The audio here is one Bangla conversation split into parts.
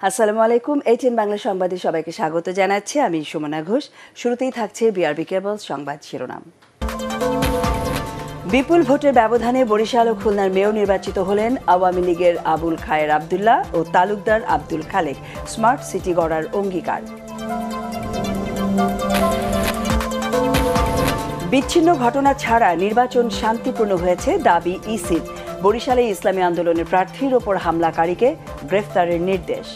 আসসালামু আলাইকুম। ATN বাংলা সংবাদে সবাইকে স্বাগত জানাচ্ছি। আমি সুমনা ঘোষ। শুরুতেই থাকছে বিআরবি কেবলস সংবাদ শিরোনাম। বিপুল ভোটের ব্যবধানে বরিশাল ও খুলনার মেয়র নির্বাচিত হলেন আওয়ামী লীগের আবুল খায়ের আব্দুল্লাহ ও তালুকদার আব্দুল খালেক। স্মার্ট সিটি গড়ার অঙ্গীকার। বিচ্ছিন্ন ঘটনা ছাড়া নির্বাচন শান্তিপূর্ণ হয়েছে দাবি ইসির। বরিশালে ইসলামী আন্দোলনের প্রার্থীর ওপর হামলাকারীকে গ্রেফতারের নির্দেশ।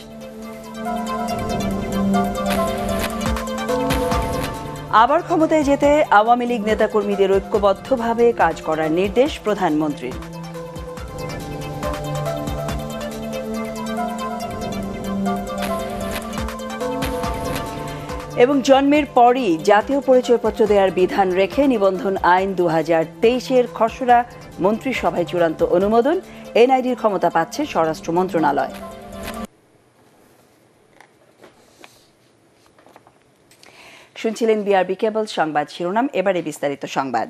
আবার ক্ষমতায় যেতে আওয়ামী লীগ নেতাকর্মীদের ঐক্যবদ্ধভাবে কাজ করার নির্দেশ প্রধানমন্ত্রীর। এবং জন্মের পরই জাতীয় পরিচয়পত্র দেওয়ার বিধান রেখে নিবন্ধন আইন 2023-এর খসড়া মন্ত্রিসভায় চূড়ান্ত অনুমোদন। এনআইডির ক্ষমতা পাচ্ছে স্বরাষ্ট্র মন্ত্রণালয়। শুনছিলেন বিআরবি কেবল সংবাদ শিরোনাম। এবারে বিস্তারিত সংবাদ।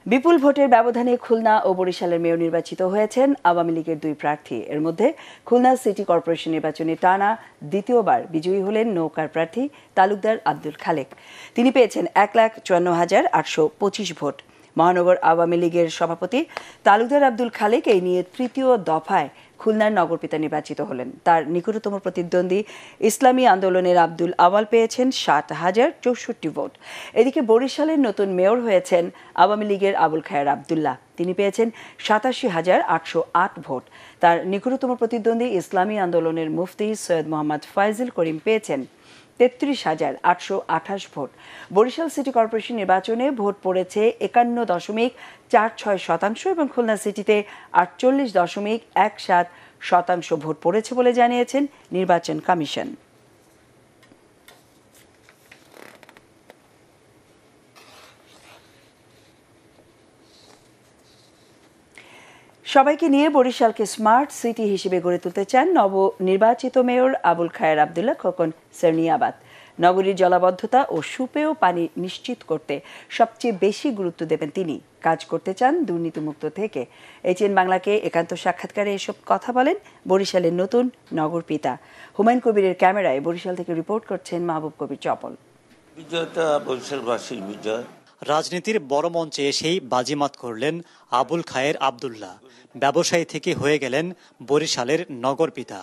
বিপুল ভোটের ব্যবধানে খুলনা ও বরিশালের মেয়র নির্বাচিত হয়েছেন আওয়ামী লীগের দুই প্রার্থী। এর মধ্যে খুলনা সিটি কর্পোরেশন নির্বাচনে টানা দ্বিতীয়বার বিজয়ী হলেন নৌকার প্রার্থী তালুকদার আব্দুল খালেক। তিনি পেয়েছেন 1,54,825 ভোট। মহানগর আওয়ামী লীগের সভাপতি তালুকদার আব্দুল খালেক এই নিয়ে তৃতীয় দফায় খুলনার নগরপিতা নির্বাচিত হলেন। তার নিকটতম প্রতিদ্বন্দ্বী ইসলামী আন্দোলনের আব্দুল আওয়াল পেয়েছেন 60,064 ভোট। এদিকে বরিশালের নতুন মেয়র হয়েছেন আওয়ামী লীগের আবুল খায়ের আব্দুল্লাহ। তিনি পেয়েছেন 87,808 ভোট। তার নিকটতম প্রতিদ্বন্দ্বী ইসলামী আন্দোলনের মুফতি সৈয়দ মোহাম্মদ ফয়জুল করিম পেয়েছেন 33,828 ভোট। বরিশাল সিটি কর্পোরেশন নির্বাচনে ভোট পড়েছে 51.46% এবং খুলনা সিটিতে 48.17% ভোট পড়েছে বলে জানিয়েছেন নির্বাচন কমিশন। সবাইকে নিয়ে বরিশালকে স্মার্ট সিটি হিসেবে গড়ে তুলতে চান নবনির্বাচিত মেয়র আবুল খায়ের আব্দুল্লাহ খোকন সেরনিয়াবাদ। নগরীর জলাবদ্ধতা ও সুপেয় পানি নিশ্চিত করতে সবচেয়ে বেশি গুরুত্ব দেবেন তিনি। কাজ করতে চান দুর্নীতিমুক্ত থেকে। ATN বাংলাকে একান্ত সাক্ষাৎকারে এসব কথা বলেন বরিশালের নতুন নগরপিতা। হুমায়ুন কবিরের ক্যামেরায় বরিশাল থেকে রিপোর্ট করছেন মাহবুব কবির চপল। বিজয়টা বরিশালবাসীর বিজয়। রাজনীতির বড় মঞ্চে এসেই বাজিমাত করলেন আবুল খায়ের আব্দুল্লাহ। ব্যবসায়ী থেকে হয়ে গেলেন বরিশালের নগরপিতা।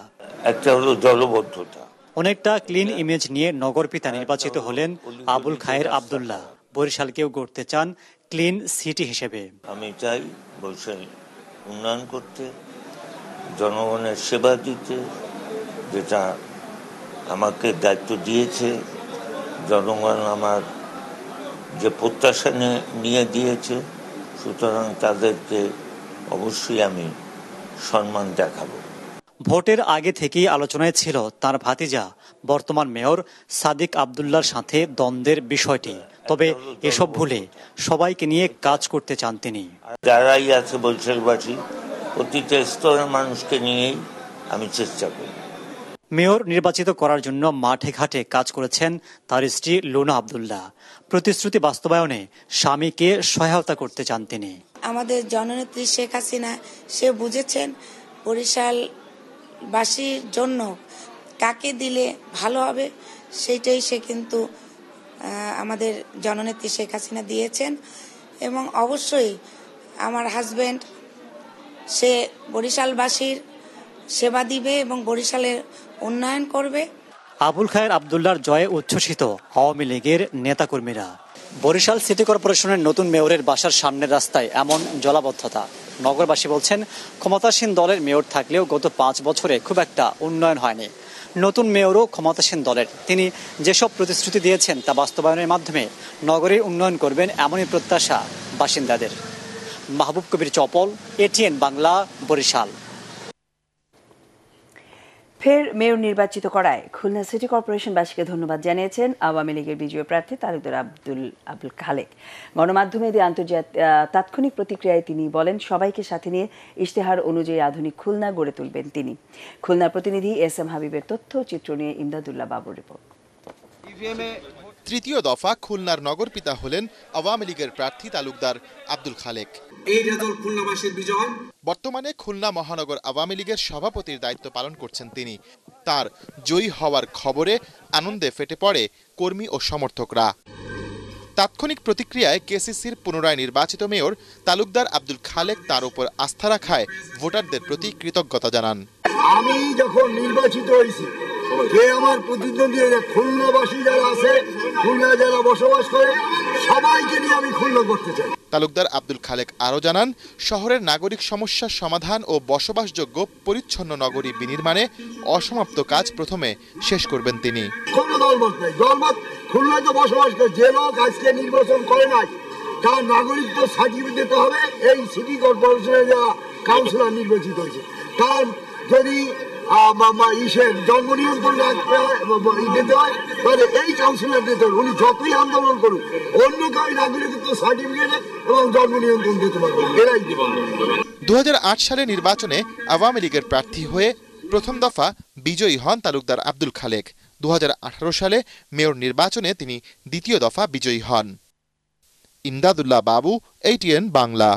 একটা হলো জলবদ্ধতা, অনেকটা ক্লিন ইমেজ নিয়ে নগরপিতা নির্বাচিত হলেন আবুল খায়ের আব্দুল্লাহ। বরিশালকেও গড়তে চান ক্লিন সিটি হিসেবে। আমি চাই বরিশাল উন্নয়ন করতে, জনগণের সেবা দিতে, যেটা আমাকে দায়িত্ব দিয়েছে জনগণ, আমার যে প্রত্যাশা নিয়ে দিয়েছে, সুতরাং তাদেরকে অবশ্যই আমি সম্মান দেখাবো। ভোটের আগে থেকেই আলোচনায় ছিল তার ভাতিজা বর্তমান মেয়র সাদিক আব্দুল্লাহর সাথে দ্বন্দ্বের বিষয়টি। তবে এসব ভুলে সবাইকে নিয়ে কাজ করতে চান তিনি। যারাই আছে বরিশালবাসী, প্রতিটা স্তরের মানুষকে নিয়েই আমি চেষ্টা করি। মেয়র নির্বাচিত করার জন্য মাঠে ঘাটে কাজ করেছেন তার স্ত্রী লুনা আব্দুল্লাহ। প্রতিশ্রুতি বাস্তবায়নে স্বামীকে সহায়তা করতে চান তিনি। আমাদের জননেত্রী শেখ হাসিনা, সে বুঝেছেন বরিশালবাসীর জন্য কাকে দিলে ভালো হবে, সেইটাই সে কিন্তু আমাদের জননেত্রী শেখ হাসিনা দিয়েছেন। এবং অবশ্যই আমার হাজবেন্ড, সে বরিশালবাসীর সেবা দিবে এবং বরিশালের উন্নয়ন করবে। আবুল খায়ের আব্দুল্লাহর জয়ে উচ্ছ্বসিত আওয়ামী লীগের নেতাকর্মীরা। বরিশাল সিটি কর্পোরেশনের নতুন মেয়রের বাসার সামনের রাস্তায় এমন জলাবদ্ধতা। নগরবাসী বলছেন, ক্ষমতাসীন দলের মেয়র থাকলেও গত 5 বছরে খুব একটা উন্নয়ন হয়নি। নতুন মেয়রও ক্ষমতাসীন দলের। তিনি যেসব প্রতিশ্রুতি দিয়েছেন তা বাস্তবায়নের মাধ্যমে নগরের উন্নয়ন করবেন, এমনই প্রত্যাশা বাসিন্দাদের। মাহবুব কবির চপল, ATN বাংলা, বরিশাল। ফের মেয়র নির্বাচিত করায় খুলনা সিটি কর্পোরেশনবাসীকে ধন্যবাদ জানিয়েছেন আওয়ামী লীগের বিজয়ী প্রার্থী তালুকদার আব্দুল খালেক। গণমাধ্যমে দিয়ে তাৎক্ষণিক প্রতিক্রিয়ায় তিনি বলেন, সবাইকে সাথে নিয়ে ইশতেহার অনুযায়ী আধুনিক খুলনা গড়ে তুলবেন তিনি। খুলনা প্রতিনিধি SM হাবিবের তথ্য চিত্র নিয়ে ইমদাদুল্লাহ বাবুর রিপোর্ট। তৃতীয় দফা খুলনার নগরপিতা হলেন আওয়ামী লীগের প্রার্থী তালুকদার আব্দুল খালেক। বর্তমানে খুলনা মহানগর আওয়ামী লীগের সভাপতির দায়িত্ব পালন করছেন তিনি। তার জয়ী হওয়ার খবরে আনন্দে ফেটে পড়ে কর্মী ও সমর্থকরা। তাৎক্ষণিক প্রতিক্রিয়ায় কেসিসির পুনরায় নির্বাচিত মেয়র তালুকদার আব্দুল খালেক তার উপর আস্থা রাখায় ভোটারদের প্রতি কৃতজ্ঞতা জানান। আমি যখন নির্বাচিত হয়েছি, যে আমার প্রতিদ্বন্দ্বী খুলনাবাসী যারা আছে, খুলনা যারা বসবাস করে, সবাইকে নিয়ে আমি খুলনা করতে চাই। তালুকদার আব্দুল খালেক আরও জানান, শহরের নাগরিক সমস্যার সমাধান ও বসবাসযোগ্য পরিচ্ছন্ন নগরী বিনির্মাণে অসমাপ্ত কাজ প্রথমে শেষ করবেন তিনি। কোনো দলমত নাই, দলমত খুলনাতে বসবাস করে যে লোক আজকে নির্বাচন করে নাই, তার নাগরিকত্ব সার্টিফিকেট দিতে হবে। এই সিটি কর্পোরেশনের যারা কাউন্সিলর নির্বাচিত হয়েছে, তার যদি জন্ম নিয়ন্ত্রণ দিতে হয়, তাহলে এই কাউন্সিলর দিতে হবে। উনি যতই আন্দোলন করুন, অন্য কাউ নাগরিকত্ব সার্টিফিকেট এবং জন্ম নিয়ন্ত্রণ দিতে পারবেন, এরাই দেবেন। 2008 সালে নির্বাচনে আওয়ামী লীগের প্রার্থী হয়ে প্রথম দফা বিজয়ী হন তালুকদার আব্দুল খালেক। 2018 সালে মেয়র নির্বাচনে তিনি দ্বিতীয় দফা বিজয়ী হন। ইমদাদুল্লাহ বাবু, ATN বাংলা।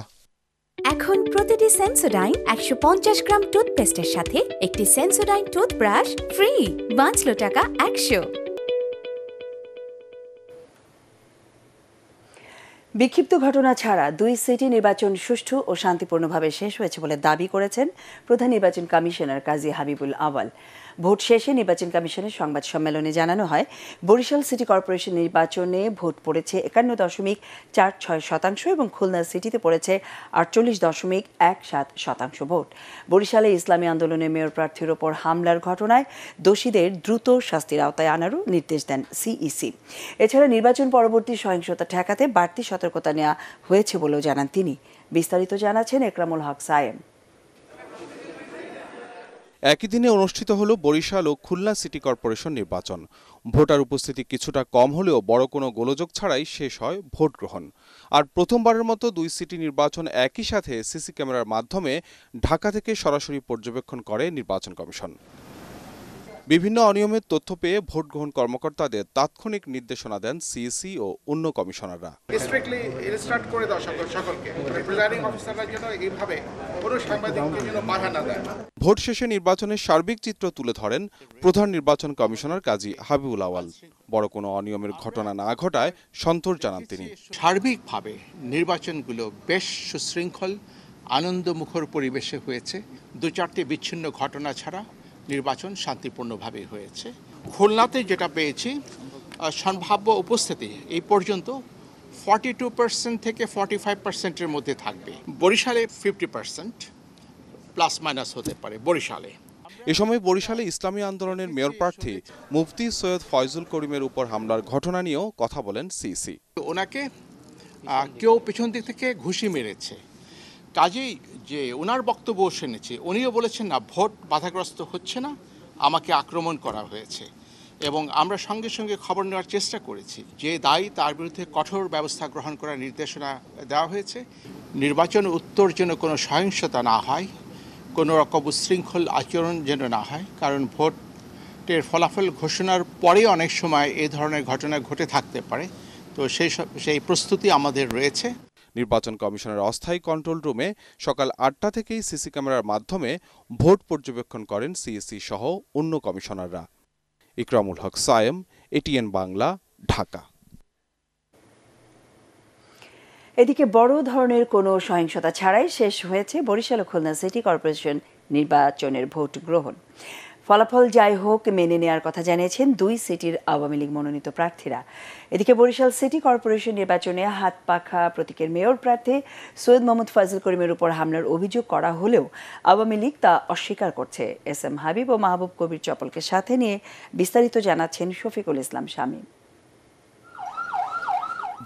এখন প্রতিটি সেন্সোডাইন 150 গ্রাম টুথপেস্টের সাথে একটি সেন্সোডাইন টুথব্রাশ ফ্রি। বাঁচলো টাকা 100। বিক্ষিপ্ত ঘটনা ছাড়া 2 সিটি নির্বাচন সুষ্ঠু ও শান্তিপূর্ণভাবে শেষ হয়েছে বলে দাবি করেছেন প্রধান নির্বাচন কমিশনার কাজী হাবিবুল আওয়াল। ভোট শেষে নির্বাচন কমিশনের সংবাদ সম্মেলনে জানানো হয়, বরিশাল সিটি কর্পোরেশন নির্বাচনে ভোট পড়েছে 51.46% এবং খুলনা সিটিতে পড়েছে 48.17% ভোট। বরিশালে ইসলামী আন্দোলনের মেয়র প্রার্থীর ওপর হামলার ঘটনায় দোষীদের দ্রুত শাস্তির আওতায় আনারও নির্দেশ দেন সিইসি। এছাড়া নির্বাচন পরবর্তী সহিংসতা ঠেকাতে বাড়তি সতর্কতা নেওয়া হয়েছে বলেও জানান তিনি। বিস্তারিত জানাচ্ছেন একরামুল হক সায়েম। একই দিনে অনুষ্ঠিত হলো বরিশাল ও খুলনা সিটি কর্পোরেশন নির্বাচন। ভোটার উপস্থিতি কিছুটা কম হলেও বড় কোনো গোলযোগ ছাড়াই শেষ হয় ভোট গ্রহণ। আর প্রথমবারের মতো 2 সিটি নির্বাচন একই সাথে সিসি ক্যামেরার মাধ্যমে ঢাকা থেকে সরাসরি পর্যবেক্ষণ করে নির্বাচন কমিশন। বিভিন্ন অনিয়মের তথ্য পেয়ে ভোট গ্রহণ কর্মকর্তাদের তাৎক্ষণিক নির্দেশনা দেন সিইসি ও অন্য কমিশনাররা। স্ট্রিক্টলি ইনস্ট্রাক্ট করে দাও সকলকে, প্রিজাইডিং অফিসাররা যেন এইভাবে কোনো সাংবাদিককে যেন বাধা না দেয়। ভোট শেষে নির্বাচনের সার্বিক চিত্র তুলে ধরেন প্রধান নির্বাচন কমিশনার কাজী হাবিবুল আওয়াল। বড় কোনো অনিয়মের ঘটনা না ঘটায় সন্তোষ জানান তিনি। সার্বিকভাবে নির্বাচনগুলো বেশ সুশৃঙ্খল, আনন্দমুখর পরিবেশে হয়েছে। 2-4টি বিচ্ছিন্ন ঘটনা ছাড়া নির্বাচন শান্তিপূর্ণভাবে হয়েছে। খুলনাতে যেটা পেয়েছি, সম্ভাব্য উপস্থিতি এই পর্যন্ত 42% থেকে 45%-এর মধ্যে থাকবে। বরিশালে 50% প্লাস মাইনাস হতে পারে বরিশালে। এ সময় বরিশালে ইসলামী আন্দোলনের মেয়র প্রার্থী মুফতি সৈয়দ ফয়জুল করিমের উপর হামলার ঘটনা নিয়েও কথা বলেন সিইসি। ওনাকে কেউ পেছন দিক থেকে ঘুষি মেরেছে, কাজেই যে ওনার বক্তব্য শুনেছি, উনিও বলেছেন না ভোট বাধাগ্রস্ত হচ্ছে না, আমাকে আক্রমণ করা হয়েছে। এবং আমরা সঙ্গে সঙ্গে খবর নেওয়ার চেষ্টা করেছি, যে দায়ী তার বিরুদ্ধে কঠোর ব্যবস্থা গ্রহণ করার নির্দেশনা দেওয়া হয়েছে। নির্বাচন উত্তর যেন কোনো সহিংসতা না হয়, কোনো রকম উচ্ছৃঙ্খল আচরণ যেন না হয়, কারণ ভোটের ফলাফল ঘোষণার পরে অনেক সময় এই ধরনের ঘটনা ঘটে থাকতে পারে। তো সেই প্রস্তুতি আমাদের রয়েছে। নির্বাচন কমিশনের অস্থায়ী কন্ট্রোল রুমে সকাল 8টা থেকেই সিসি ক্যামেরার মাধ্যমে ভোট পর্যবেক্ষণ করেন সিইসি সহ অন্য কমিশনাররা। ইকরামুল হক সায়েম, ATN বাংলা, ঢাকা। এদিকে বড় ধরনের কোনো সহিংসতা ছাড়াই শেষ হয়েছে বরিশাল ও খুলনা সিটি কর্পোরেশন নির্বাচনের ভোট গ্রহণ। ফলাফল যাই হোক মেনে নেওয়ার কথা জানিয়েছেন 2 সিটির আওয়ামী লীগ মনোনীত প্রার্থীরা। এদিকে বরিশাল সিটি কর্পোরেশন নির্বাচনে হাত পাখা প্রতীকের মেয়র প্রার্থী সৈয়দ মোহাম্মদ ফয়জুল করিমের উপর হামলার অভিযোগ করা হলেও আওয়ামী লীগ তা অস্বীকার করছে। SM হাবিব ও মাহবুব কবির চপলকে সাথে নিয়ে বিস্তারিত জানাচ্ছেন শফিকুল ইসলাম শামীম।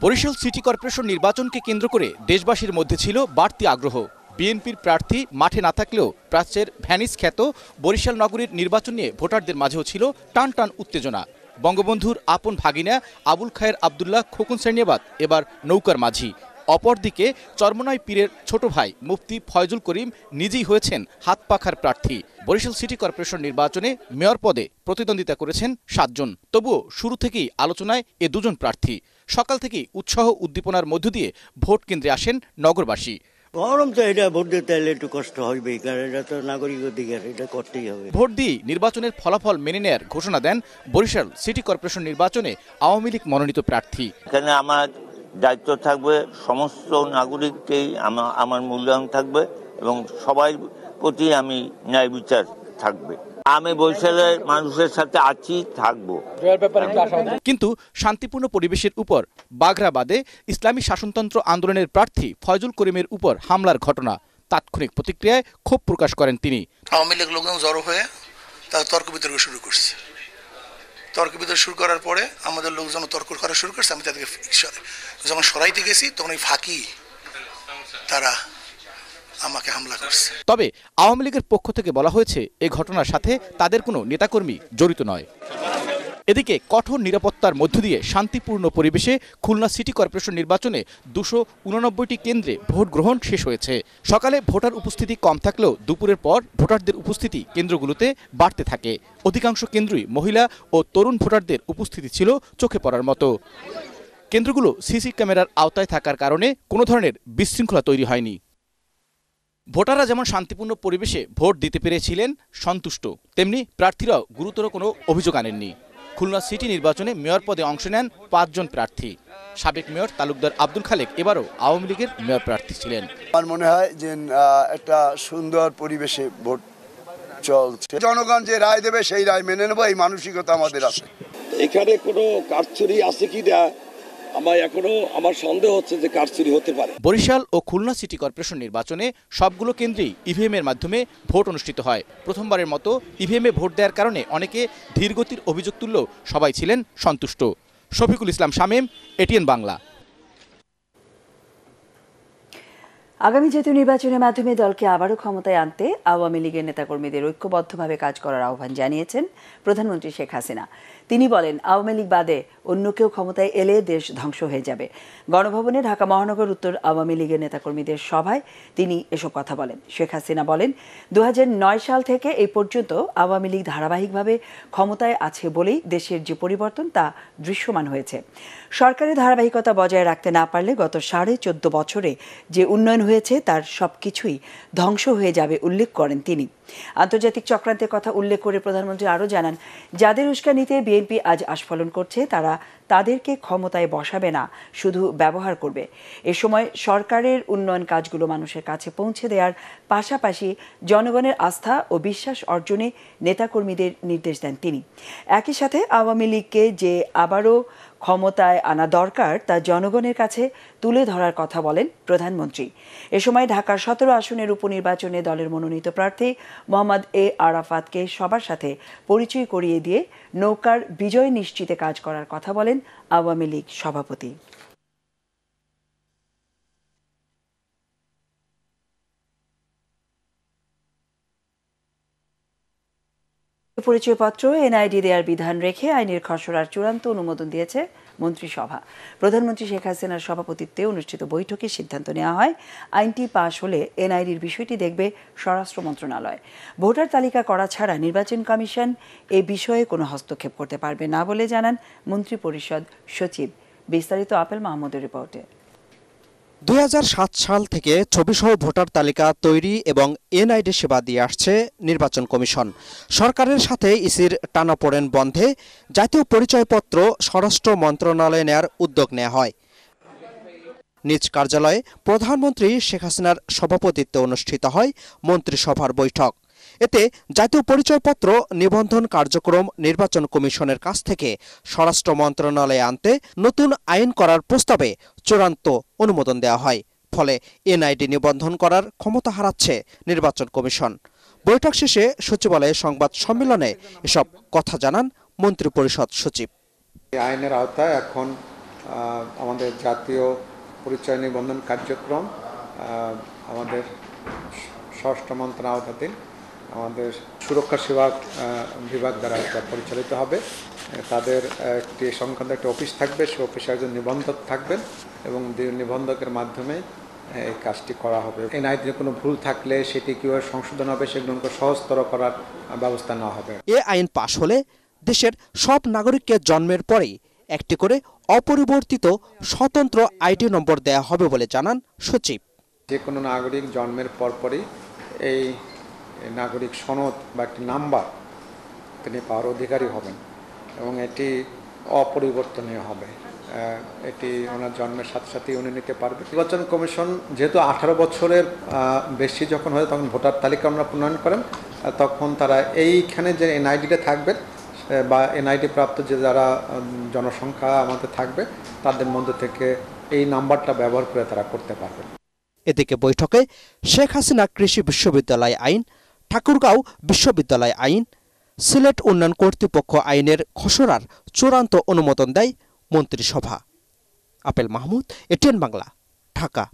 বরিশাল সিটি কর্পোরেশন নির্বাচনকে কেন্দ্র করে দেশবাসীর মধ্যে ছিল বাড়তি আগ্রহ। বিএনপির প্রার্থী মাঠে না থাকলেও প্রাচ্যের ভ্যানিস খ্যাত বরিশাল নগরীর নির্বাচন নিয়ে ভোটারদের মাঝেও ছিল টান টান উত্তেজনা। বঙ্গবন্ধুর আপন ভাগিনা আবুল খায়ের আবদুল্লাহ খোকন শ্রেণীবাদ এবার নৌকার মাঝি। অপরদিকে চরমনাই পীরের ছোট ভাই মুফতি ফয়জুল করিম নিজেই হয়েছেন হাত পাখার প্রার্থী। বরিশাল সিটি কর্পোরেশন নির্বাচনে মেয়র পদে প্রতিদ্বন্দ্বিতা করেছেন 7 জন। তবুও শুরু থেকেই আলোচনায় এ দুজন প্রার্থী। সকাল থেকেই উৎসাহ উদ্দীপনার মধ্য দিয়ে ভোট কেন্দ্রে আসেন নগরবাসী। গরম তো এটা ভোট দিতে হলে একটু কষ্ট হইবে, কারণ এটা তো নাগরিক অধিকার, এটা করতেই হবে। ভোট দিয়ে নির্বাচনের ফলাফল মেনে নেয়ার ঘোষণা দেন বরিশাল সিটি কর্পোরেশন নির্বাচনে আওয়ামী লীগ মনোনীত প্রার্থী। এখানে আমার দায়িত্ব থাকবে, সমস্ত নাগরিককেই আমার মূল্যায়ন থাকবে এবং সবাই প্রতি আমি ন্যায় বিচার থাকবে। আমি বরিশালের মানুষের সাথে আছি, থাকবো। কিন্তু শান্তিপূর্ণ পরিবেশের উপর বাগরা বাদে ইসলামী শাসনতন্ত্র আন্দোলনের প্রার্থী ফয়জুল করিমের উপর হামলার ঘটনা তাৎক্ষণিক প্রতিক্রিয়ায় ক্ষোভ প্রকাশ করেন তিনি। আওয়ামী লীগ লোকজন জড়ো হয়ে তারা তর্ক বিতর্ক শুরু করছে। তর্ক বিতর্ক শুরু করার পরে আমাদের লোকজন তর্ক করা শুরু করছে। আমি তাদেরকে যখন সরাইতে গেছি তখন ওই ফাঁকি তারা আমাকে হামলা করছে। তবে আওয়ামী লীগের পক্ষ থেকে বলা হয়েছে এই ঘটনার সাথে তাদের কোনো নেতাকর্মী জড়িত নয়। এদিকে কঠোর নিরাপত্তার মধ্য দিয়ে শান্তিপূর্ণ পরিবেশে খুলনা সিটি কর্পোরেশন নির্বাচনে 289টি কেন্দ্রে ভোট গ্রহণ শেষ হয়েছে। সকালে ভোটার উপস্থিতি কম থাকলেও দুপুরের পর ভোটারদের উপস্থিতি কেন্দ্রগুলোতে বাড়তে থাকে। অধিকাংশ কেন্দ্রই মহিলা ও তরুণ ভোটারদের উপস্থিতি ছিল চোখে পড়ার মতো। কেন্দ্রগুলো সিসি ক্যামেরার আওতায় থাকার কারণে কোনো ধরনের বিশৃঙ্খলা তৈরি হয়নি। ভোটাররা যেমন শান্তিপূর্ণ পরিবেশে ভোট দিতে পেরেছিলেন সন্তুষ্ট, তেমনি প্রার্থীরাও গুরুতর কোনো অভিযোগ আনেননি। খুলনা সিটি নির্বাচনে মেয়র পদে অংশ নেন 5 জন প্রার্থী। সাবেক মেয়র তালুকদার আব্দুল খালেক এবারও আওয়ামী লীগের মেয়র প্রার্থী ছিলেন। আমার মনে হয় যে একটা সুন্দর পরিবেশে ভোট চলছে। জনগণ যে রায় দেবে সেই রায় মেনে নেবো, এই মানসিকতা আমাদের আছে। এখানে কোনো কারচুরি আছে কিনা আমার সন্দেহ হচ্ছে যে কারচুরি হতে পারে। বরিশাল ও খুলনা সিটি কর্পোরেশন নির্বাচনে সবগুলো কেন্দ্রেই ইভিএম এর মাধ্যমে ভোট অনুষ্ঠিত হয়। প্রথমবারের মতো ইভিএমে ভোট দেওয়ার কারণে অনেকে ধীরগতির অভিযোগ তুললেও সবাই ছিলেন সন্তুষ্ট। শফিকুল ইসলাম শামীম, এটিএন বাংলা। আগামী জাতীয় নির্বাচনের মাধ্যমে দলকে আবারও ক্ষমতায় আনতে আওয়ামী লীগের নেতাকর্মীদের ঐক্যবদ্ধভাবে কাজ করার আহ্বান জানিয়েছেন প্রধানমন্ত্রী শেখ হাসিনা। তিনি বলেন, আওয়ামী লীগ বাদে অন্য কেউ ক্ষমতায় এলে দেশ ধ্বংস হয়ে যাবে। গণভবনে ঢাকা মহানগর উত্তর আওয়ামী লীগের নেতাকর্মীদের সভায় তিনি এসব কথা বলেন। শেখ হাসিনা বলেন, 2009 সাল থেকে এই পর্যন্ত আওয়ামী লীগ ধারাবাহিকভাবে ক্ষমতায় আছে বলেই দেশের যে পরিবর্তন তা দৃশ্যমান হয়েছে। সরকারের ধারাবাহিকতা বজায় রাখতে না পারলে গত 14.5 বছরে যে উন্নয়ন হয়েছে তার সবকিছুই ধ্বংস হয়ে যাবে উল্লেখ করেন তিনি। আন্তর্জাতিক চক্রান্তের কথা উল্লেখ করে প্রধানমন্ত্রী আরও জানান, যাদের উস্কানিতে বিএনপি আজ আস্ফালন করছে তারা তাদেরকে ক্ষমতায় বসাবে না, শুধু ব্যবহার করবে। এ সময় সরকারের উন্নয়ন কাজগুলো মানুষের কাছে পৌঁছে দেওয়ার পাশাপাশি জনগণের আস্থা ও বিশ্বাস অর্জনে নেতাকর্মীদের নির্দেশ দেন তিনি। একই সাথে আওয়ামী লীগকে যে আবারও ক্ষমতায় আনা দরকার তা জনগণের কাছে তুলে ধরার কথা বলেন প্রধানমন্ত্রী। এ সময় ঢাকার 17 আসনের উপনির্বাচনে দলের মনোনীত প্রার্থী মোহাম্মদ এ আরাফাতকে সবার সাথে পরিচয় করিয়ে দিয়ে নৌকার বিজয় নিশ্চিতে কাজ করার কথা বলেন আওয়ামী লীগ সভাপতি। পরিচয়পত্র এনআইডি দেওয়ার বিধান রেখে আইনের খসড়ার চূড়ান্ত অনুমোদন দিয়েছে মন্ত্রিসভা। প্রধানমন্ত্রী শেখ হাসিনার সভাপতিত্বে অনুষ্ঠিত বৈঠকে সিদ্ধান্ত নেওয়া হয়, আইনটি পাশ হলে এনআইডির বিষয়টি দেখবে স্বরাষ্ট্র মন্ত্রণালয়। ভোটার তালিকা করা ছাড়া নির্বাচন কমিশন এ বিষয়ে কোনো হস্তক্ষেপ করতে পারবে না বলে জানান মন্ত্রিপরিষদ সচিব। বিস্তারিত আপেল মাহমুদের রিপোর্টে। 2007 সাল থেকে ছবিসহ ভোটার তালিকা তৈরি এবং এনআইডি সেবা দিয়ে আসছে নির্বাচন কমিশন। সরকারের সাথে ইসির টানাপোড়েন বন্ধে জাতীয় পরিচয়পত্র স্বরাষ্ট্র মন্ত্রণালয়ে নেয়ার উদ্যোগ নেওয়া হয়। নিজ কার্যালয়ে প্রধানমন্ত্রী শেখ হাসিনার সভাপতিত্বে অনুষ্ঠিত হয় মন্ত্রিসভার বৈঠক। এতে জাতীয় পরিচয়পত্র নিবন্ধন কার্যক্রম নির্বাচন কমিশনের কাছ থেকে স্বরাষ্ট্র মন্ত্রণালয়ে আনতে নতুন আইন করার প্রস্তাবে চূড়ান্ত অনুমোদন দেওয়া হয়। ফলে এনআইডি নিবন্ধন করার ক্ষমতা হারাচ্ছে নির্বাচন কমিশন। বৈঠক শেষে সচিবালয়ে সংবাদ সম্মেলনে এসব কথা জানান মন্ত্রিপরিষদ সচিব। আইনের আওতায় এখন আমাদের জাতীয় পরিচয় নিবন্ধন কার্যক্রম আমাদের স্বরাষ্ট্র মন্ত্রণালয়ের আওতাধীন আমাদের সুরক্ষা সেবা বিভাগ দ্বারা এটা পরিচালিত হবে তাদের একটি সংক্রান্ত একটা অফিস থাকবে, সেই অফিসে একজন নিবন্ধক থাকবেন এবং নিবন্ধকের মাধ্যমে এই কাজটি করা হবে। এনআইডিতে কোনো ভুল থাকলে সেটি কীভাবে সংশোধন হবে সেগুলোকে সহজতর করার ব্যবস্থা নেওয়া হবে। এ আইন পাশ হলে দেশের সব নাগরিককে জন্মের পরেই একটি করে অপরিবর্তিত স্বতন্ত্র আইডি নম্বর দেয়া হবে বলে জানান সচিব। যে কোনো নাগরিক জন্মের পরপরই এই নাগরিক সনদ বা একটি নাম্বার তিনি পাওয়ার অধিকারী হবেন এবং এটি অপরিবর্তনীয় হবে। এটি ওনার জন্মের সাথে সাথেই উনি নিতে পারবে। নির্বাচন কমিশন যেহেতু 18 বছরের বেশি যখন হয় তখন ভোটার তালিকা আমরা প্রণয়ন করেন, তখন তারা এইখানে যে এনআইডিটা থাকবে বা এনআইডি প্রাপ্ত যে যারা জনসংখ্যা আমাদের থাকবে তাদের মধ্যে থেকে এই নাম্বারটা ব্যবহার করে তারা করতে পারবে। এদিকে বৈঠকে শেখ হাসিনা কৃষি বিশ্ববিদ্যালয় আইন, ঠাকুরগাঁও বিশ্ববিদ্যালয় আইন, সিলেট উন্নয়ন কর্তৃপক্ষ আইনের খসড়ার চূড়ান্ত অনুমোদন দেয় মন্ত্রিসভা। Apple Mahmud, ATN Bangla, Dhaka.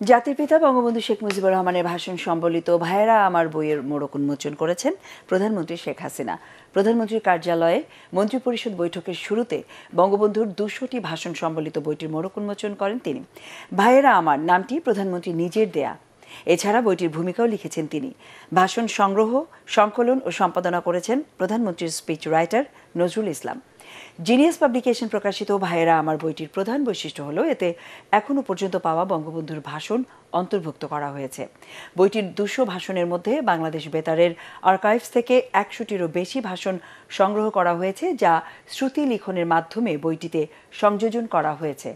জাতির পিতা বঙ্গবন্ধু শেখ মুজিবুর রহমানের ভাষণ সম্বলিত ভাইয়েরা আমার বইয়ের মোড়ক উন্মোচন করেছেন প্রধানমন্ত্রী শেখ হাসিনা। প্রধানমন্ত্রীর কার্যালয়ে মন্ত্রিপরিষদ বৈঠকের শুরুতে বঙ্গবন্ধুর 200টি ভাষণ সম্বলিত বইটির মোড়ক উন্মোচন করেন তিনি। ভাইয়েরা আমার নামটি প্রধানমন্ত্রী নিজের দেয়া। এছাড়া বইটির ভূমিকাও লিখেছেন তিনি। ভাষণ সংগ্রহ, সংকলন ও সম্পাদনা করেছেন প্রধানমন্ত্রীর speech writer Nazrul Islam. Genius publication প্রকাশিত ভাইয়েরা আমার বইটির প্রধান বৈশিষ্ট্য হলো এতে এখনও পর্যন্ত পাওয়া বঙ্গবন্ধুর ভাষণ অন্তর্ভুক্ত করা হয়েছে। বইটির 200 ভাষণের মধ্যে বাংলাদেশ বেতারের আর্কাইভস থেকে 100টিরও বেশি ভাষণ সংগ্রহ করা হয়েছে, যা শ্রুতি লিখনের মাধ্যমে বইটিতে সংযোজন করা হয়েছে।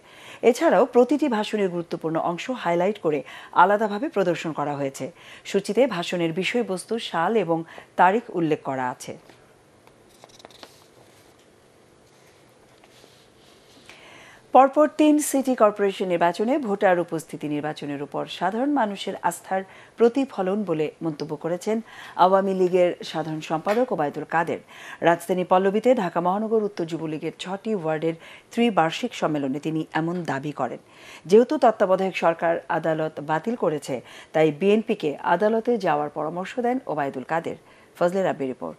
এছাড়াও প্রতিটি ভাষণের গুরুত্বপূর্ণ অংশ হাইলাইট করে আলাদাভাবে প্রদর্শন করা হয়েছে। সূচিতে ভাষণের বিষয়বস্তু, সাল এবং তারিখ উল্লেখ করা আছে। পরপর 3 সিটি কর্পোরেশন নির্বাচনে ভোটার উপস্থিতি নির্বাচনের উপর সাধারণ মানুষের আস্থার প্রতিফলন বলে মন্তব্য করেছেন আওয়ামী লীগের সাধারণ সম্পাদক ওবায়দুল কাদের। রাজধানী পল্লবীতে ঢাকা মহানগর উত্তর যুবলীগের 6টি ওয়ার্ডের ত্রিবার্ষিক সম্মেলনে তিনি এমন দাবি করেন। যেহেতু তত্ত্বাবধায়ক সরকার আদালত বাতিল করেছে, তাই বিএনপিকে আদালতে যাওয়ার পরামর্শ দেন ওবায়দুল কাদের। ফজলে রাব্বির রিপোর্ট।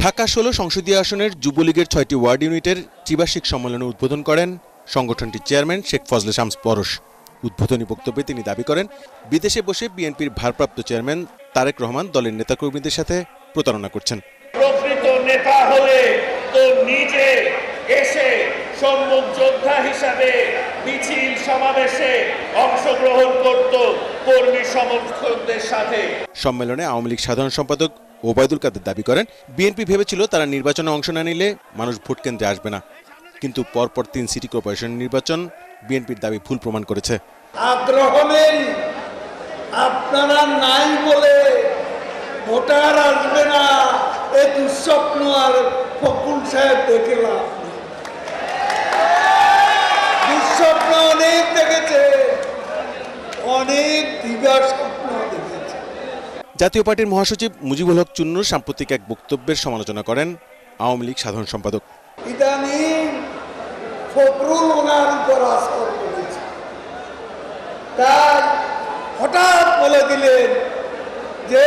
ঢাকা 16 সংসদীয় আসনের যুবলীগের 6টি ওয়ার্ড ইউনিটের ত্রিবার্ষিক সম্মেলনে উদ্বোধন করেন সংগঠনটির চেয়ারম্যান শেখ ফজলে শামস পরশ। উদ্বোধনী বক্তব্যে তিনি দাবি করেন, বিদেশে বসে বিএনপির ভারপ্রাপ্ত চেয়ারম্যান তারেক রহমান দলের নেতাকর্মীদের সাথে প্রতারণা করছেন। প্রকৃত নেতা হলে তো নিজে এসে সম্মুখ যোদ্ধা হিসাবে মিছিল সমাবেশে অংশগ্রহণ করত কর্মী সমর্থকদের সাথে। সম্মেলনে আওয়ামী লীগ সাধারণ সম্পাদক ওবায়দুল কাদের দাবি করেন, বিএনপি ভেবেছিল তারা নির্বাচনে অংশ না নিলে মানুষ ভোট কেন্দ্রে আসবে না, কিন্তু পরপর 3 সিটি কর্পোরেশন নির্বাচন বিএনপির দাবি ভুল প্রমাণ করেছে। আগ্রহ নেই, আপনারা নাই বলে ভোটার আসবে না, এই দুঃস্বপ্ন আর ফকুল সাহেব দেখলাম। দুঃস্বপ্ন অনেক দেখেছে, অনেক দিবা স্বপ্ন দেখেছে। জাতীয় পার্টির মহাসচিব মুজিবুল হক চুন্নুর সাম্প্রতিক এক বক্তব্যের সমালোচনা করেন আওয়ামী লীগ সাধারণ সম্পাদক। ইদানিং ফখরুল ওনার উপর আসর করেছে, তাই হঠাৎ বলে দিলেন যে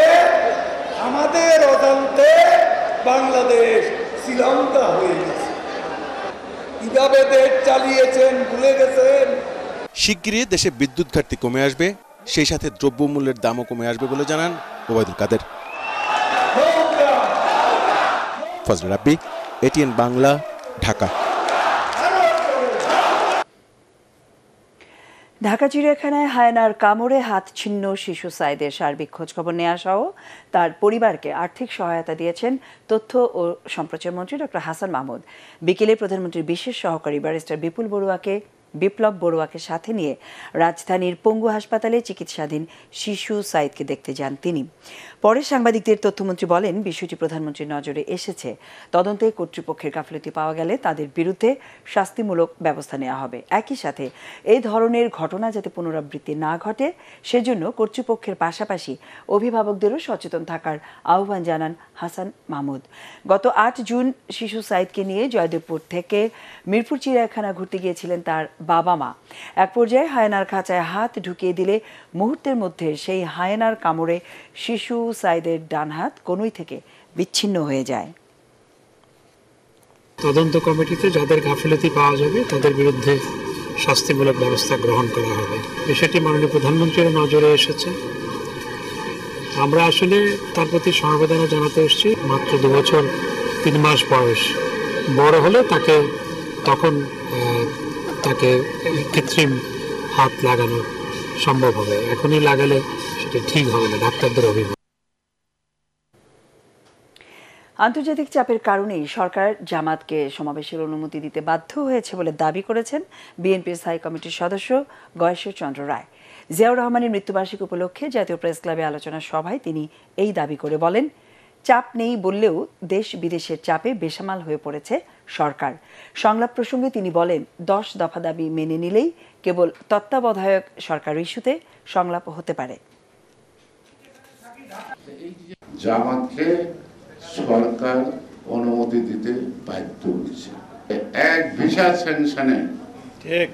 আমাদের অজান্তে বাংলাদেশ শ্রীলঙ্কা হয়ে গেছে। কিভাবে দেশ চালিয়েছেন ভুলে গেছেন। শিগগিরই দেশে বিদ্যুৎ ঘাটতি কমে আসবে, সেই সাথে দ্রব্যমূল্যের দামও কমে আসবে বলে জানান ওবায়দুল কাদের। ফজলে রাব্বি, এটিএন বাংলা, ঢাকা। ঢাকা চিড়িয়াখানায় হায়নার কামড়ে হাত ছিন্ন শিশু সাইদের সার্বিক খোঁজখবর নেওয়া সহ তার পরিবারকে আর্থিক সহায়তা দিয়েছেন তথ্য ও সম্প্রচার মন্ত্রী ডক্টর হাসান মাহমুদ। বিকেলে প্রধানমন্ত্রীর বিশেষ সহকারী ব্যারিস্টার বিপ্লব বড়ুয়াকে সাথে নিয়ে রাজধানীর পঙ্গু হাসপাতালে চিকিৎসাধীন শিশু সাইদকে দেখতে যান তিনি। পরে সাংবাদিকদের তথ্যমন্ত্রী বলেন, বিষয়টি প্রধানমন্ত্রীর নজরে এসেছে। তদন্তে কর্তৃপক্ষের গাফিলতি পাওয়া গেলে তাদের বিরুদ্ধে শাস্তিমূলক ব্যবস্থা নেওয়া হবে। একই সাথে এই ধরনের ঘটনা যাতে পুনরাবৃত্তি না ঘটে সেজন্য কর্তৃপক্ষের পাশাপাশি অভিভাবকদেরও সচেতন থাকার আহ্বান জানান হাসান মাহমুদ। গত 8 জুন শিশু সাইদকে নিয়ে জয়দেবপুর থেকে মিরপুর চিড়িয়াখানা ঘুরতে গিয়েছিলেন তার বাবা মা। এক পর্যায়ে হায়েনার খাঁচায় হাত ঢুকিয়ে দিলে মুহূর্তের মধ্যে সেই হায়েনার কামড়ে শিশু সাইদের ডান হাত কনুই থেকে বিচ্ছিন্ন হয়ে যায়। তদন্ত কমিটিতে যাদের গাফিলতি পাওয়া যাবে তাদের বিরুদ্ধে শাস্তিমূলক ব্যবস্থা গ্রহণ করা হবে। বিষয়টি মাননীয় প্রধানমন্ত্রীর নজরে এসেছে। আমরা আসলে তার প্রতি সমবেদনা জানাতে এসেছি। মাত্র 2 বছর 3 মাস বয়স, বড় হলে তখন তাকে কৃত্রিম হাত লাগানো সম্ভব হবে। এখনই লাগালে সেটা ঠিক হবে না, ডাক্তারদের অভিমত। আন্তর্জাতিক চাপের কারণেই সরকার জামাতকে সমাবেশের অনুমতি দিতে বাধ্য হয়েছে বলে দাবি করেছেন বিএনপির স্থায়ী কমিটির সদস্য গয়েশ্বর চন্দ্র রায়। জিয়াউর রহমানের মৃত্যুবার্ষিকী উপলক্ষে জাতীয় প্রেস ক্লাবে আলোচনা সভায় তিনি এই দাবি করে বলেন, চাপ নেই বললেও দেশ বিদেশের চাপে বেসামাল হয়ে পড়েছে সরকার। সংলাপ প্রসঙ্গে তিনি বলেন, 10 দফা দাবি মেনে নিলেই কেবল তত্ত্বাবধায়ক সরকার ইস্যুতে সংলাপ হতে পারে। জামাতকে সরকার অনুমতি দিতে বাধ্য হয়েছে। এক ভিসা স্যাংশনে ঠিক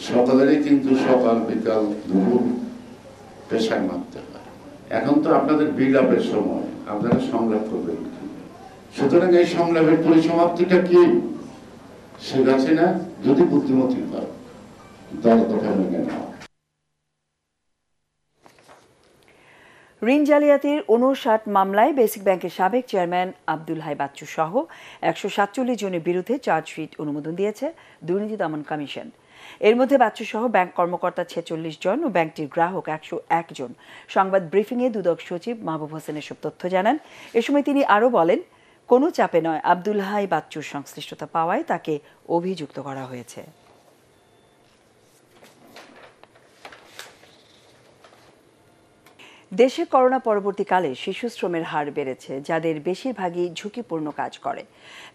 সকলেরই কিন্তু সকাল বিকাল দুপুর পেশায় মারতে হয়। এখন তো আপনাদের বিলাপের সময়, আপনারা সংলাপ করবেন। সুতরাং এই সংলাপের পরিসমাপ্তিটা কি? শেখ হাসিনা যদি বুদ্ধিমতী হয়, দল কথা মেনে নেওয়া। ঋণ জালিয়াতির 59 মামলায় বেসিক ব্যাংকের সাবেক চেয়ারম্যান আব্দুল হাই বাচ্চু সহ 147 জনের বিরুদ্ধে চার্জশিট অনুমোদন দিয়েছে দুর্নীতি দমন কমিশন। এর মধ্যে বাচ্চু সহ ব্যাংক কর্মকর্তা 46 জন ও ব্যাংকটির গ্রাহক 101 জন। সংবাদ ব্রিফিংয়ে দুদক সচিব মাহবুব হোসেন এসব তথ্য জানান। এ সময় তিনি আরও বলেন, কোনো চাপে নয়, আব্দুল হাই বাচ্চুর সংশ্লিষ্টতা পাওয়ায় তাকে অভিযুক্ত করা হয়েছে। দেশে করোনা পরবর্তীকালে শিশু শ্রমের হার বেড়েছে, যাদের বেশিরভাগই ঝুঁকিপূর্ণ কাজ করে।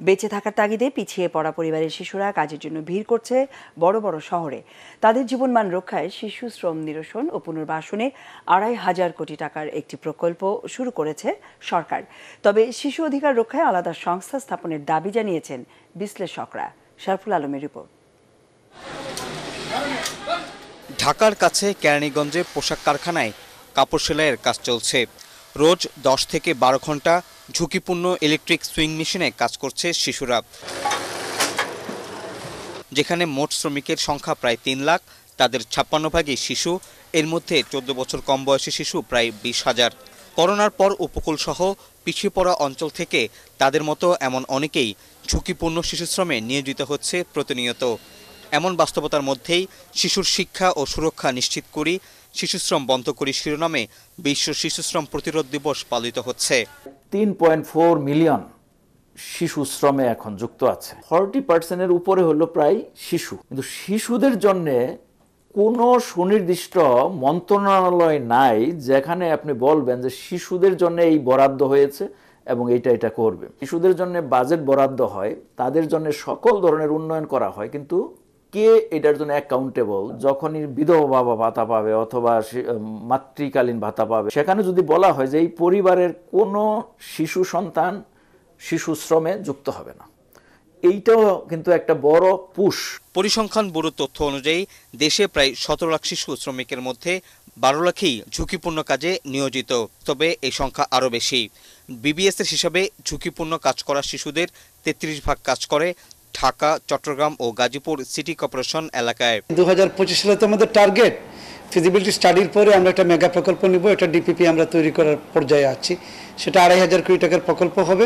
বেঁচে থাকার তাগিদে পিছিয়ে পড়া পরিবারের শিশুরা কাজের জন্য ভিড় করছে বড় বড় শহরে। তাদের জীবনমান রক্ষায় শিশু শ্রম নিরসন ও পুনর্বাসনে 2,500 কোটি টাকার একটি প্রকল্প শুরু করেছে সরকার। তবে শিশু অধিকার রক্ষায় আলাদা সংস্থা স্থাপনের দাবি জানিয়েছেন বিশ্লেষকরা। শারফুল আলমের রিপোর্ট। ঢাকার কাছে কেরানীগঞ্জে পোশাক কারখানায় কাপড় সেলাইয়ের কাজ চলছে। রোজ 10 থেকে 12 ঘন্টা ঝুঁকিপূর্ণ ইলেকট্রিক সুইং মেশিনে কাজ করছে শিশুরা। যেখানে মোট শ্রমিকের সংখ্যা প্রায় 3 লাখ, তাদের 56 ভাগই শিশু। এর মধ্যে 14 বছর কম বয়সী শিশু প্রায় 20,000। করোনার পর উপকূল সহ পিছিয়ে পড়া অঞ্চল থেকে তাদের মতো এমন অনেকেই ঝুঁকিপূর্ণ শিশু শ্রমে নিয়োজিত হচ্ছে প্রতিনিয়ত। এমন বাস্তবতার মধ্যেই শিশুর শিক্ষা ও সুরক্ষা নিশ্চিত করি, শিশুশ্রম বন্ধ করি শিরোনামে বিশ্ব শিশুশ্রম প্রতিরোধ দিবস পালিত হচ্ছে। 3.4 মিলিয়ন শিশু শ্রমে এখন যুক্ত আছে। 40% উপরে হলো প্রায় শিশু। কিন্তু শিশুদের জন্য কোনো সুনির্দিষ্ট মন্ত্রণালয় নাই যেখানে আপনি বলবেন যে শিশুদের জন্য এই বরাদ্দ হয়েছে এবং এটা করবে। শিশুদের জন্য বাজেট বরাদ্দ হয়, তাদের জন্য সকল ধরনের উন্নয়ন করা হয়, কিন্তু কে এটার জন্য অ্যাকাউন্টেবল? যখনই বিধবা ভাতা পাবে অথবা মাতৃকালীন ভাতা পাবে, সেখানে যদি বলা হয় যে এই পরিবারের কোনো শিশু সন্তান শিশু শ্রমে যুক্ত হবে না, এইটাও কিন্তু একটা বড় পুশ। পরিসংখ্যান ব্যুরোর তথ্য অনুযায়ী দেশে প্রায় 17 লাখ শিশু শ্রমিকের মধ্যে 12 লাখই ঝুঁকিপূর্ণ কাজে নিয়োজিত। তবে এই সংখ্যা আরও বেশি। বিবিএসের হিসাবে ঝুঁকিপূর্ণ কাজ করা শিশুদের 33 ভাগ কাজ করে ঢাকা, চট্টগ্রাম ও গাজীপুর সিটি কর্পোরেশন এলাকায়। 2025 সালে তো আমাদের টার্গেট, ফিজিবিলিটি স্টাডির পরে আমরা একটা মেগা প্রকল্প নিব। এটা ডিপিপি আমরা তৈরি করার পর্যায়ে আছি। সেটা 2,500 কোটি টাকার প্রকল্প হবে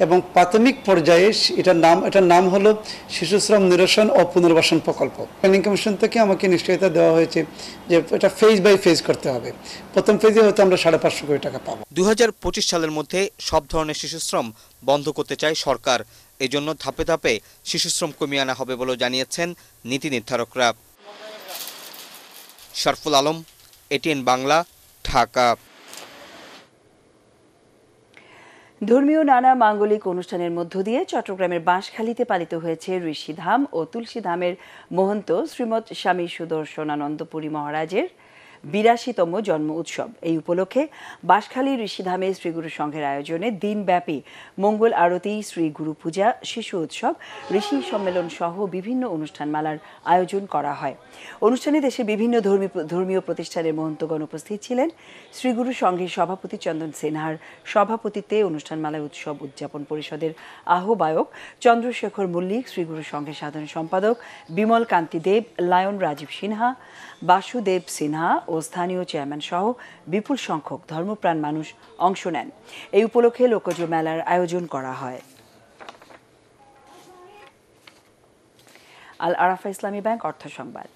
এবং প্রাথমিক পর্যায়ে এটার নাম হলো শিশু শ্রম নিরসন ও পুনর্বাসন প্রকল্প। প্ল্যানিং কমিশন থেকে আমাকে নিশ্চয়তা দেওয়া হয়েছে যে এটা ফেজ বাই ফেজ করতে হবে। প্রথম ফেজে হয়তো আমরা 550 কোটি টাকা পাবো। 2025 সালের মধ্যে সব ধরনের শিশু শ্রম বন্ধ করতে চায় সরকার। এজন্য ধাপে ধাপে শিশু শ্রম কমিয়ে আনা হবে বলে জানিয়েছেন নীতি নির্ধারকরা। শারফুল আলম, এটিএন বাংলা, ঢাকা। ধর্মীয় নানা মাঙ্গলিক অনুষ্ঠানের মধ্য দিয়ে চট্টগ্রামের বাঁশখালীতে পালিত হয়েছে ঋষিধাম ও তুলসীধামের মহন্ত শ্রীমৎ স্বামী সুদর্শনানন্দপুরী মহারাজের 82তম জন্ম উৎসব। এই উপলক্ষে বাঁশখালী ঋষিধামে শ্রীগুরু সংঘের আয়োজনে দিনব্যাপী মঙ্গল আরতি, শ্রী গুরু পূজা, শিশু উৎসব, ঋষি সম্মেলন সহ বিভিন্ন অনুষ্ঠানমালার আয়োজন করা হয়। অনুষ্ঠানে দেশের বিভিন্ন ধর্মীয় প্রতিষ্ঠানের মহন্তগণ উপস্থিত ছিলেন। শ্রীগুরু সংঘের সভাপতি চন্দন সিনহার সভাপতিত্বে অনুষ্ঠানমালায় উৎসব উদযাপন পরিষদের আহ্বায়ক চন্দ্রশেখর মল্লিক, শ্রীগুরু সংঘের সাধারণ সম্পাদক বিমল কান্তি দেব, লায়ন রাজীব সিনহা, বাসুদেব সিনহা ও স্থানীয় চেয়ারম্যান সহ বিপুল সংখ্যক ধর্মপ্রাণ মানুষ অংশ নেন। এই উপলক্ষে লোকজ মেলার আয়োজন করা হয়। আল আরাফা ইসলামী ব্যাংক অর্থ সংবাদ।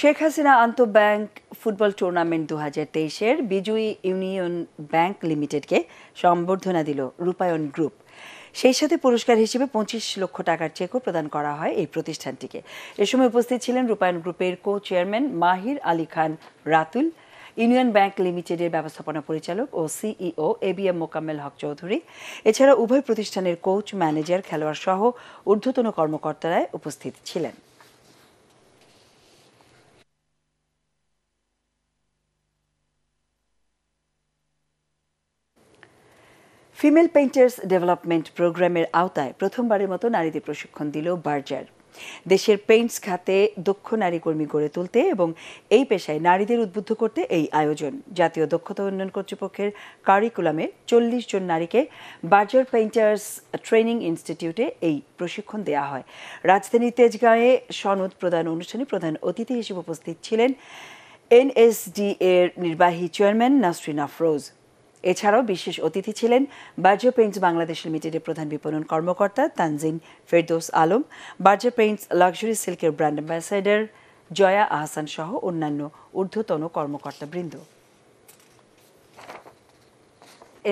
শেখ হাসিনা আন্তঃব্যাংক ফুটবল টুর্নামেন্ট 2023-এর বিজয়ী ইউনিয়ন ব্যাংক লিমিটেডকে সম্বর্ধনা দিল রূপায়ণ গ্রুপ। সেই সাথে পুরস্কার হিসেবে 25 লক্ষ টাকার চেকও প্রদান করা হয় এই প্রতিষ্ঠানটিকে। এ সময় উপস্থিত ছিলেন রূপায়ণ গ্রুপের কো চেয়ারম্যান মাহির আলী খান রাতুল, ইউনিয়ন ব্যাংক লিমিটেডের ব্যবস্থাপনা পরিচালক ও সিইও ABM মোকাম্মেল হক চৌধুরী। এছাড়া উভয় প্রতিষ্ঠানের কোচ, ম্যানেজার, খেলোয়াড় সহ ঊর্ধ্বতন কর্মকর্তারা উপস্থিত ছিলেন। ফিমেল পেইন্টার্স ডেভেলপমেন্ট প্রোগ্রামের আওতায় প্রথমবারের মতো নারীদের প্রশিক্ষণ দিল বার্জার। দেশের পেইন্টস খাতে দক্ষ নারী কর্মী গড়ে তুলতে এবং এই পেশায় নারীদের উদ্বুদ্ধ করতে এই আয়োজন। জাতীয় দক্ষতা উন্নয়ন কর্তৃপক্ষের কারিকুলামে 40 জন নারীকে বার্জার পেইন্টার্স ট্রেনিং ইনস্টিটিউটে এই প্রশিক্ষণ দেওয়া হয়। রাজধানীর তেজগাঁয়ে সনদ প্রদান অনুষ্ঠানে প্রধান অতিথি হিসেবে উপস্থিত ছিলেন NSD এর নির্বাহী চেয়ারম্যান নাসরিন আফরোজ। এছাড়াও বিশেষ অতিথি ছিলেন বার্জার পেইন্টস বাংলাদেশ লিমিটেডের প্রধান বিপণন কর্মকর্তা Tanjin Ferdous Alam, Berger Paints luxury সিল্কের ব্র্যান্ড অ্যাম্বাসেডর জয়া আহসান সহ অন্যান্য ঊর্ধ্বতন কর্মকর্তাবৃন্দ।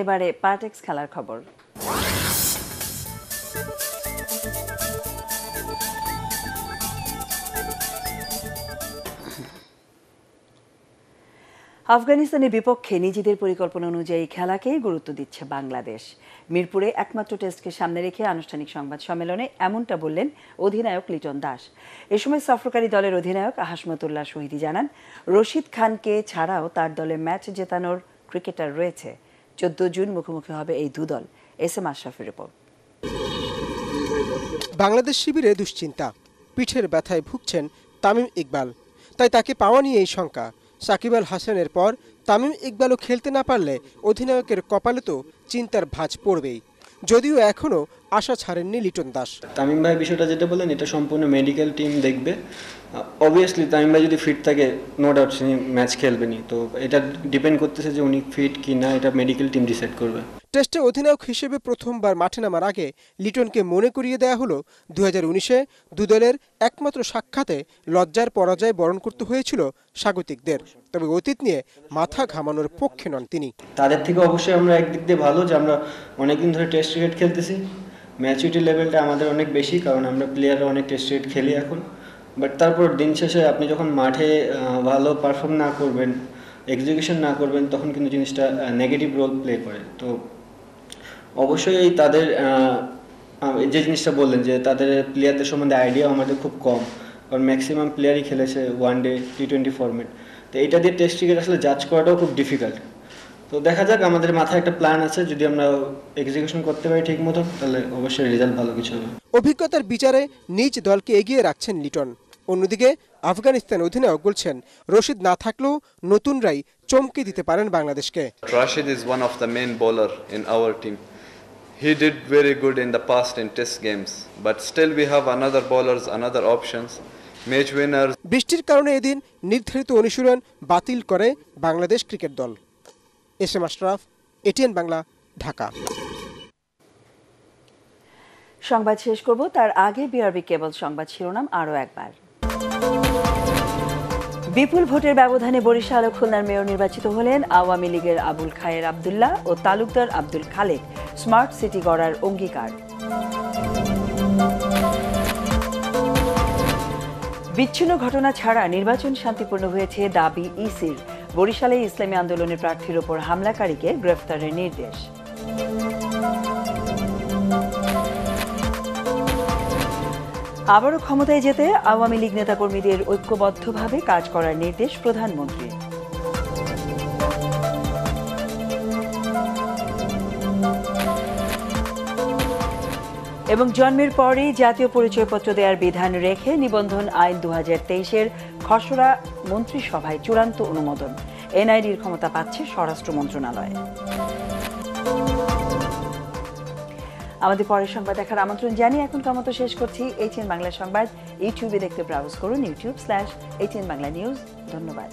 এবারে পার্টেক্স খেলার খবর। আফগানিস্তানের বিপক্ষে নিজেদের পরিকল্পনা অনুযায়ী খেলাকে গুরুত্ব দিচ্ছে বাংলাদেশ। মিরপুরে একমাত্র টেস্টকে সামনে রেখে আনুষ্ঠানিক সংবাদ সম্মেলনে এমনটা বললেন অধিনায়ক লিটন দাস। এ সময় সফরকারী দলের অধিনায়ক হাশমতুল্লাহ শহীদী জানান, রশিদ খানকে ছাড়াও তার দলে ম্যাচ জেতানোর ক্রিকেটার রয়েছে। 14 জুন মুখোমুখি হবে এই দুদল। SM আশরাফের রিপোর্ট। বাংলাদেশ শিবিরে দুশ্চিন্তা, পিঠের ব্যথায় ভুগছেন তামিম ইকবাল, তাই তাকে পাওয়া নিয়ে এই শঙ্কা। সাকিব আল হাসানের পর তামিম ইকবালও খেলতে না পারলে অধিনায়কের কপালে তো চিন্তার ভাঁজ পড়বেই, যদিও এখনও আশা ছাড়েননি লিটন দাস। তামিম ভাই বিষয়টা যেটা বলেন, এটা সম্পূর্ণ মেডিকেল টিম দেখবে। অবভিয়াসলি তামিম ভাই যদি ফিট থাকে, নো ডাউট তিনি ম্যাচ খেলবেনি। তো এটা ডিপেন্ড করতেছে যে উনি ফিট কি না, এটা মেডিকেল টিম ডিসাইড করবে। টেস্টে অধিনায়ক হিসেবে প্রথমবার মাঠে নামার আগে লিটনকে মনে করিয়ে দেওয়া হলো 2019-এ দুদলের একমাত্র সাক্ষাতে লজ্জার পরাজয় বরণ করতে হয়েছিল স্বাগতিকদের। তবে অতীত নিয়ে মাথা ঘামানোর পক্ষে নন তিনি। তাদের থেকে অবশ্যই আমরা একদিক দিয়ে ভালো যে আমরা অনেকদিন ধরে টেস্ট ক্রিকেট খেলতেছি, ম্যাচুরিটি লেভেলটা আমাদের অনেক বেশি, কারণ আমরা প্লেয়াররা অনেক টেস্ট ক্রিকেট খেলি এখন। বাট তারপর দিন শেষে আপনি যখন মাঠে ভালো পারফর্ম না করবেন, এক্সিকিউশন না করবেন, তখন কিন্তু জিনিসটা নেগেটিভ রোল প্লে করে। তো অবশ্যই তাদের যে জিনিসটা বললেন যে তাদের প্লেয়ারদের সম্বন্ধে আইডিয়া আমাদের খুব কম, কারণ ম্যাক্সিমাম প্লেয়ারই খেলেছে ওয়ানডে, T20 ফরম্যাট। তো এইটা দিয়ে টেস্ট ক্রিকেট আসলে জাজ করাটাও খুব ডিফিকাল্ট। তো দেখা যাক, আমাদের মাথায় একটা প্ল্যান আছে, যদি আমরা এক্সিকিউশন করতে পারি ঠিক মতো, তাহলে অবশ্যই রেজাল্ট ভালো কিছু হবে। অভিজ্ঞতার বিচারে নিজ দলকে এগিয়ে রাখছেন লিটন। অন্যদিকে আফগানিস্তান অধিনায়ক বলছেন, রশিদ না থাকলেও নতুনরাই চমকে দিতে পারেন বাংলাদেশকে। Rashid is one of the main bowler in our team. He did very good in the past in test games, but still we have another bowlers, another options, match winners. বৃষ্টির কারণে এদিন নির্ধারিত অনুশীলন বাতিল করে বাংলাদেশ ক্রিকেট দল। SM Ashraf, ATN Bangla, Dhaka. সংবাদ শেষ করব তার আগে BRB কেবল সংবাদ শিরোনাম আরও একবার। বিপুল ভোটের ব্যবধানে বরিশাল ও খুলনার মেয়র নির্বাচিত হলেন আওয়ামী লীগের আবুল খায়ের আব্দুল্লাহ ও তালুকদার আব্দুল খালেক। স্মার্ট সিটি গড়ার অঙ্গীকার। বিচ্ছিন্ন ঘটনা ছাড়া নির্বাচন শান্তিপূর্ণ হয়েছে দাবি ইসির। বরিশালে ইসলামী আন্দোলনের প্রার্থীর ওপর হামলাকারীকে গ্রেফতারের নির্দেশ। আবারও ক্ষমতায় যেতে আওয়ামী লীগ নেতাকর্মীদের ঐক্যবদ্ধভাবে কাজ করার নির্দেশ প্রধানমন্ত্রীর। এবং জন্মের পরেই জাতীয় পরিচয়পত্র দেওয়ার বিধান রেখে নিবন্ধন আইন 2023-এর খসড়া মন্ত্রিসভায় চূড়ান্ত অনুমোদন। এনআইডির ক্ষমতা পাচ্ছে স্বরাষ্ট্র মন্ত্রণালয়। আমাদের পরের সংবাদ দেখার আমন্ত্রণ জানিয়ে এখনকার মতো শেষ করছি ATN বাংলা সংবাদ। ইউটিউবে দেখতে ব্রাউজ করুন youtube/ATN বাংলা নিউজ। ধন্যবাদ।